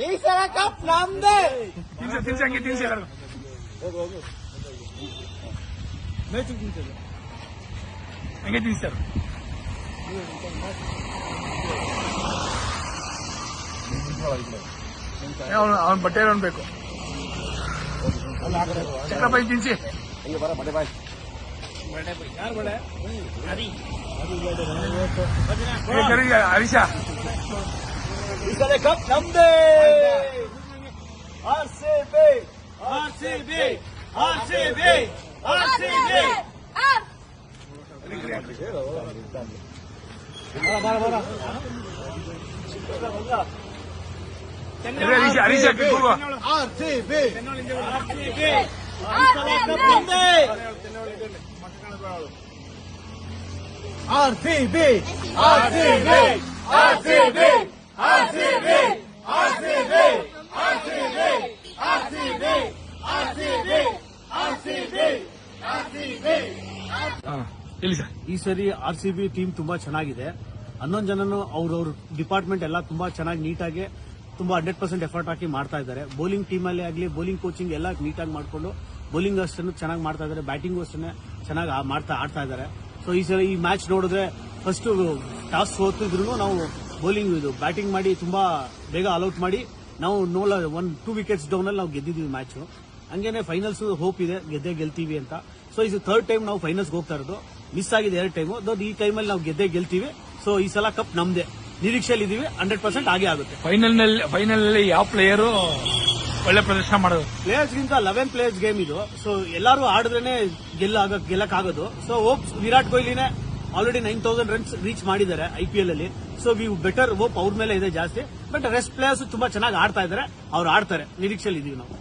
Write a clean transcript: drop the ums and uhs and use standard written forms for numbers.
ಈ ಸಲ ಕಪ್ ನಮ್ದೇ. ತಿನ್ಸಿ ಹಂಗೆ ತಿನ್ಸಾರ ಅವನ ಬಟ್ಟೆ ಬೇಕು ಚಕ್ರಪ್ಪ ತಿನ್ಸಿ ಹರೀಶ ಈ ಸಲ ಕಪ್ ನಮ್ದೇ. RCB RCB RCB RCB. Harisha RCB RCB RCB RCB RCB RCB RCB RCB RCB RCB RCB. ಈ ಸರಿ ಆರ್ಸಿಬಿ ಟೀಮ್ ತುಂಬಾ ಚೆನ್ನಾಗಿದೆ. 11 ಜನನು ಅವ್ರವ್ರ ಡಿಪಾರ್ಟ್ಮೆಂಟ್ ಎಲ್ಲ ತುಂಬಾ ಚೆನ್ನಾಗಿ ನೀಟಾಗಿ ತುಂಬಾ 100% ಎಫರ್ಟ್ ಹಾಕಿ ಮಾಡ್ತಾ ಇದ್ದಾರೆ. ಬೌಲಿಂಗ್ ಟೀಮ್ ಅಲ್ಲಿ ಆಗಲಿ ಬೌಲಿಂಗ್ ಕೋಚಿಂಗ್ ಎಲ್ಲ ನೀಟಾಗಿ ಮಾಡಿಕೊಂಡು ಬೌಲಿಂಗ್ ಅಷ್ಟನ್ನು ಚೆನ್ನಾಗಿ ಮಾಡ್ತಾ ಇದ್ದಾರೆ, ಬ್ಯಾಟಿಂಗ್ ಅಷ್ಟನ್ನೇ ಚೆನ್ನಾಗಿ ಆಡ್ತಾ ಇದ್ದಾರೆ. ಸೊ ಈ ಸರಿ ಈ ಮ್ಯಾಚ್ ನೋಡಿದ್ರೆ ಫಸ್ಟ್ ಟಾಸ್ ಸೋತಿದ್ರು ನಾವು ಬೌಲಿಂಗ್ ಬ್ಯಾಟಿಂಗ್ ಮಾಡಿ ತುಂಬಾ ಬೇಗ ಆಲ್ಔಟ್ ಮಾಡಿ ನಾವು 2 ವಿಕೆಟ್ಸ್ ಡೌನ್ ಅಲ್ಲಿ ನಾವು ಗೆದ್ದಿದ್ವಿ ಮ್ಯಾಚ್. ಹಂಗೇನೆ ಫೈನಲ್ಸ್ ಹೋಪ್ ಇದೆ ಗೆಲ್ತೀವಿ ಅಂತ. ಸೊ ಇದು 3rd ಟೈಮ್ ನಾವು ಫೈನಲ್ಸ್ ಹೋಗ್ತಾ ಇರೋದು. ಮಿಸ್ ಆಗಿದೆ 2 ಟೈಮು. ಈ ಟೈಮಲ್ಲಿ ನಾವು ಗೆಲ್ತೀವಿ. ಸೊ ಈ ಸಲ ಕಪ್ ನಮ್ದೇ. ನಿರೀಕ್ಷೆಯಲ್ಲಿ ಇದೀವಿ, 100% ಆಗೇ ಆಗುತ್ತೆ. ಫೈನಲ್ ನಲ್ಲಿ ಯಾವ ಪ್ಲೇಯರು ಒಳ್ಳೆ ಪ್ರದರ್ಶನ ಮಾಡೋದು? ಪ್ಲೇಯರ್ಸ್ ಗಿಂತ 11 ಪ್ಲೇಯರ್ಸ್ ಗೇಮ್ ಇದು. ಸೊ ಎಲ್ಲರೂ ಆಡಿದ್ರೇನೆ ಗೆಲ್ಲಕ್ಕಾಗೋದು. ಸೊ ಹೋಪ್ ವಿರಾಟ್ ಕೊಹ್ಲಿನೇ ಆಲ್ರೆಡಿ 9000 ರನ್ಸ್ ರೀಚ್ ಮಾಡಿದ್ದಾರೆ IPL ಅಲ್ಲಿ. ಸೊ ವಿ ಬೆಟರ್ ಹೋಪ್ ಅವ್ರ ಮೇಲೆ ಇದೆ ಜಾಸ್ತಿ. ಬಟ್ ರೆಸ್ಟ್ ಪ್ಲೇಯರ್ಸ್ ತುಂಬಾ ಚೆನ್ನಾಗಿ ಆಡ್ತಾ ಇದ್ದಾರೆ, ಅವ್ರು ಆಡ್ತಾರೆ. ನಿರೀಕ್ಷೆಯಲ್ಲಿ ಇದೀವಿ ನಾವು.